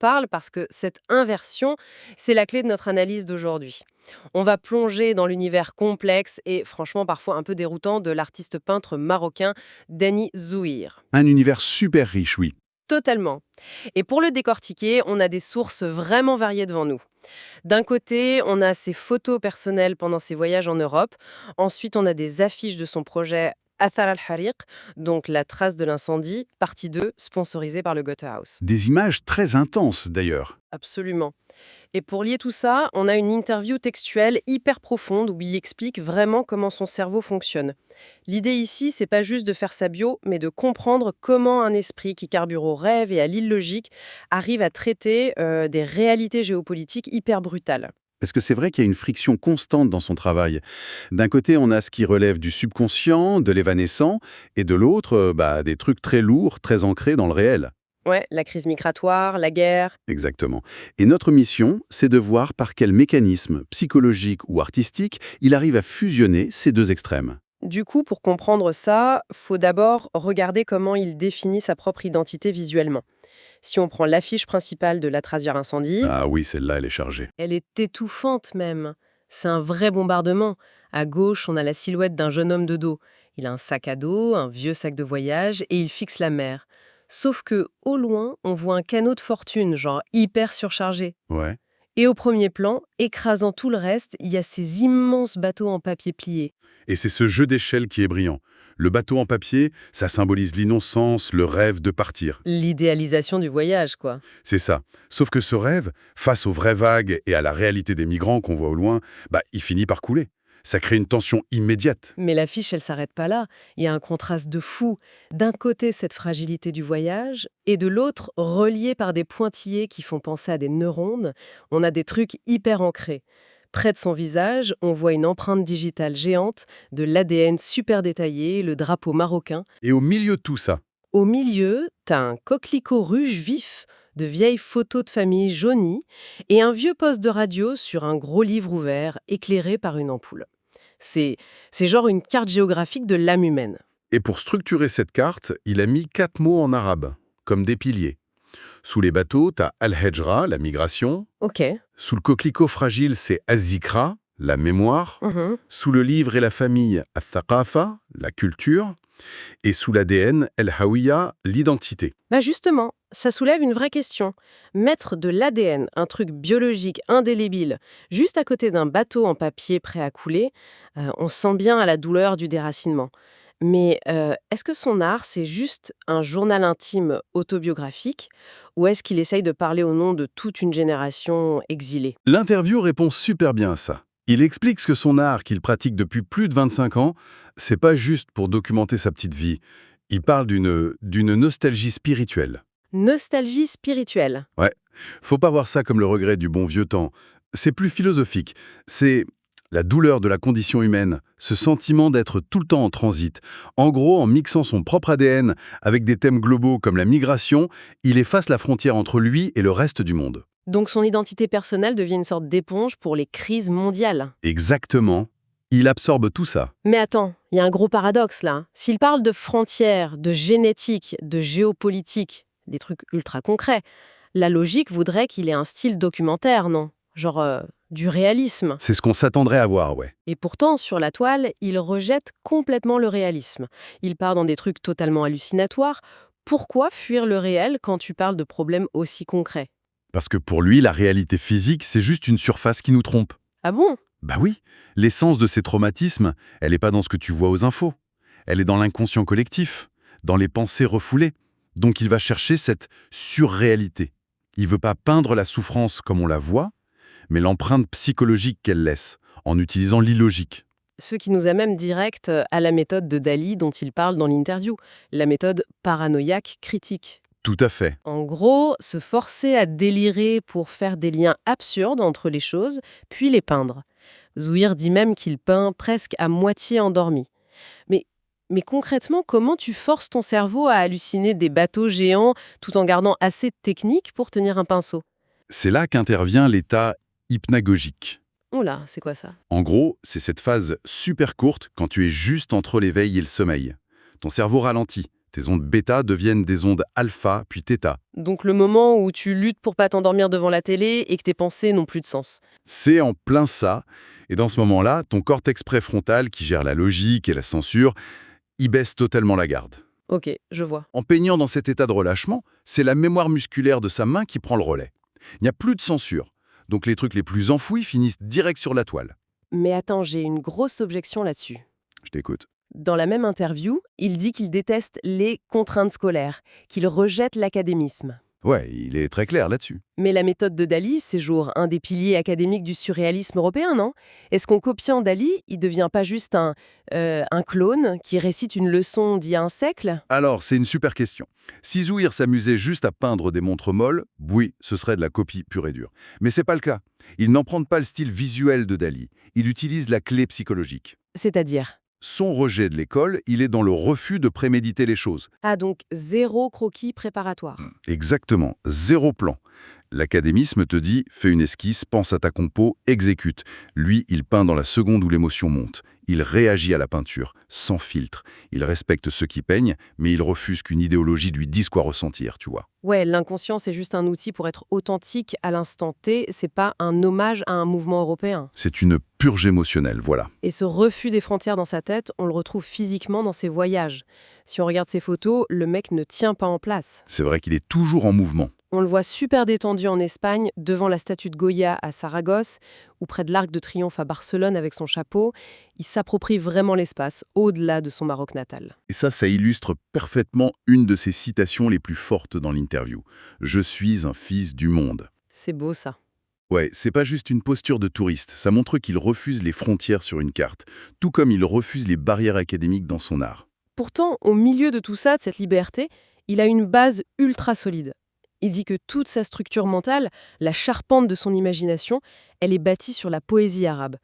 reparle parce que cette inversion, c'est la clé de notre analyse d'aujourd'hui. On va plonger dans l'univers complexe et franchement parfois un peu déroutant de l'artiste peintre marocain Dany Zouhir. Un univers super riche, oui. Totalement. Et pour le décortiquer, on a des sources vraiment variées devant nous. D'un côté, on a ses photos personnelles pendant ses voyages en Europe. Ensuite, on a des affiches de son projet Athar al-Hariq, donc la trace de l'incendie, partie 2, sponsorisée par le Goethe House. Des images très intenses, d'ailleurs. Absolument. Et pour lier tout ça, on a une interview textuelle hyper profonde où il explique vraiment comment son cerveau fonctionne. L'idée ici, c'est pas juste de faire sa bio, mais de comprendre comment un esprit qui carbure au rêve et à l'illogique arrive à traiter des réalités géopolitiques hyper brutales. Est-ce que c'est vrai qu'il y a une friction constante dans son travail? D'un côté, on a ce qui relève du subconscient, de l'évanescent, et de l'autre, des trucs très lourds, très ancrés dans le réel. Ouais, la crise migratoire, la guerre. Exactement. Et notre mission, c'est de voir par quel mécanisme, psychologique ou artistique, il arrive à fusionner ces deux extrêmes. Du coup, pour comprendre ça, faut d'abord regarder comment il définit sa propre identité visuellement. Si on prend l'affiche principale de La Trace vers l'incendie, Ah oui, celle-là, elle est chargée. elle est étouffante même. C'est un vrai bombardement. À gauche, on a la silhouette d'un jeune homme de dos. Il a un sac à dos, un vieux sac de voyage, et il fixe la mer. Sauf que, au loin, on voit un canot de fortune, genre hyper surchargé. Ouais. Et au premier plan, écrasant tout le reste, il y a ces immenses bateaux en papier plié. Et c'est ce jeu d'échelle qui est brillant. Le bateau en papier, ça symbolise l'innocence, le rêve de partir. L'idéalisation du voyage, quoi. C'est ça. Sauf que ce rêve, face aux vraies vagues et à la réalité des migrants qu'on voit au loin, il finit par couler. Ça crée une tension immédiate. Mais l'affiche, elle s'arrête pas là. Il y a un contraste de fou. D'un côté, cette fragilité du voyage, et de l'autre, reliée par des pointillés qui font penser à des neurones, on a des trucs hyper ancrés. Près de son visage, on voit une empreinte digitale géante, de l'ADN super détaillé, le drapeau marocain. Et au milieu de tout ça, Au milieu, t'as un coquelicot rouge vif, de vieilles photos de famille jaunies, et un vieux poste de radio sur un gros livre ouvert, éclairé par une ampoule. C'est, c'est genre une carte géographique de l'âme humaine. et pour structurer cette carte, il a mis 4 mots en arabe, comme des piliers. Sous les bateaux, t'as Al-Hejra, la migration. Ok. Sous le coquelicot fragile, c'est Az-Zikra, la mémoire. Mhm. Sous le livre et la famille, Al-Thaqafa, la culture. Et sous l'ADN, El-Hawiya, l'identité. Bah justement, ça soulève une vraie question. Mettre de l'ADN, un truc biologique indélébile, juste à côté d'un bateau en papier prêt à couler, on sent bien à la douleur du déracinement. Mais est-ce que son art, c'est juste un journal intime autobiographique, ou est-ce qu'il essaye de parler au nom de toute une génération exilée? L'interview répond super bien à ça. Il explique que son art, qu'il pratique depuis plus de 25 ans, c'est pas juste pour documenter sa petite vie. Il parle d'une nostalgie spirituelle. Nostalgie spirituelle. Ouais. Faut pas voir ça comme le regret du bon vieux temps. C'est plus philosophique. C'est la douleur de la condition humaine, ce sentiment d'être tout le temps en transit. En gros, en mixant son propre ADN avec des thèmes globaux comme la migration, il efface la frontière entre lui et le reste du monde. Donc son identité personnelle devient une sorte d'éponge pour les crises mondiales. Exactement. Il absorbe tout ça. Mais attends, il y a un gros paradoxe là. S'il parle de frontières, de génétique, de géopolitique, des trucs ultra concrets, la logique voudrait qu'il ait un style documentaire, non? Genre du réalisme. C'est ce qu'on s'attendrait à voir, ouais. Et pourtant, sur la toile, il rejette complètement le réalisme. Il part dans des trucs totalement hallucinatoires. Pourquoi fuir le réel quand tu parles de problèmes aussi concrets? Parce que pour lui, la réalité physique, c'est juste une surface qui nous trompe. Ah bon? Bah oui, l'essence de ces traumatismes, elle n'est pas dans ce que tu vois aux infos. Elle est dans l'inconscient collectif, dans les pensées refoulées. Donc il va chercher cette surréalité. Il veut pas peindre la souffrance comme on la voit, mais l'empreinte psychologique qu'elle laisse, en utilisant l'illogique. Ce qui nous amène direct à la méthode de Dali dont il parle dans l'interview, la méthode paranoïaque critique. Tout à fait. En gros, se forcer à délirer pour faire des liens absurdes entre les choses, puis les peindre. Zouhir dit même qu'il peint presque à moitié endormi. Mais, mais concrètement, comment tu forces ton cerveau à halluciner des bateaux géants tout en gardant assez de technique pour tenir un pinceau? C'est là qu'intervient l'état hypnagogique. Oh là, c'est quoi ça? En gros, c'est cette phase super courte quand tu es juste entre l'éveil et le sommeil. Ton cerveau ralentit, Tes ondes bêta deviennent des ondes alpha puis θ. Donc le moment où tu luttes pour pas t'endormir devant la télé et que tes pensées n'ont plus de sens. C'est en plein ça. Et dans ce moment-là, ton cortex préfrontal, qui gère la logique et la censure, il baisse totalement la garde. Ok, je vois. En peignant dans cet état de relâchement, c'est la mémoire musculaire de sa main qui prend le relais. Il n'y a plus de censure. Donc les trucs les plus enfouis finissent direct sur la toile. Mais attends, j'ai une grosse objection là-dessus. Je t'écoute. Dans la même interview, il dit qu'il déteste les contraintes scolaires, qu'il rejette l'académisme. Ouais, il est très clair là-dessus. Mais la méthode de Dali, c'est toujours un des piliers académiques du surréalisme européen, non? Est-ce qu'en copiant Dali, il devient pas juste un clone qui récite une leçon d'il y a un siècle? Alors, c'est une super question. Si Zouir s'amusait juste à peindre des montres molles, oui, ce serait de la copie pure et dure. Mais c'est pas le cas. Il n'emprunte pas le style visuel de Dali. Il utilise la clé psychologique. C'est-à-dire? Son rejet de l'école, il est dans le refus de préméditer les choses. Ah, donc zéro croquis préparatoire. Exactement, zéro plan. L'académisme te dit, fais une esquisse, pense à ta compo, exécute. Lui, il peint dans la seconde où l'émotion monte. Il réagit à la peinture, sans filtre. Il respecte ceux qui peignent, mais il refuse qu'une idéologie lui dise quoi ressentir, tu vois. Ouais, l'inconscient, c'est juste un outil pour être authentique à l'instant T, c'est pas un hommage à un mouvement européen. C'est une purge émotionnelle, voilà. Et ce refus des frontières dans sa tête, on le retrouve physiquement dans ses voyages. Si on regarde ses photos, le mec ne tient pas en place. C'est vrai qu'il est toujours en mouvement. On le voit super détendu en Espagne, devant la statue de Goya à Saragosse, ou près de l'Arc de Triomphe à Barcelone avec son chapeau. Il s'approprie vraiment l'espace, au-delà de son Maroc natal. Et ça illustre parfaitement une de ses citations les plus fortes dans l'interview. « Je suis un fils du monde ». C'est beau ça. Ouais, c'est pas juste une posture de touriste, ça montre qu'il refuse les frontières sur une carte, tout comme il refuse les barrières académiques dans son art. Pourtant, au milieu de tout ça, de cette liberté, il a une base ultra solide. Il dit que toute sa structure mentale, la charpente de son imagination, elle est bâtie sur la poésie arabe.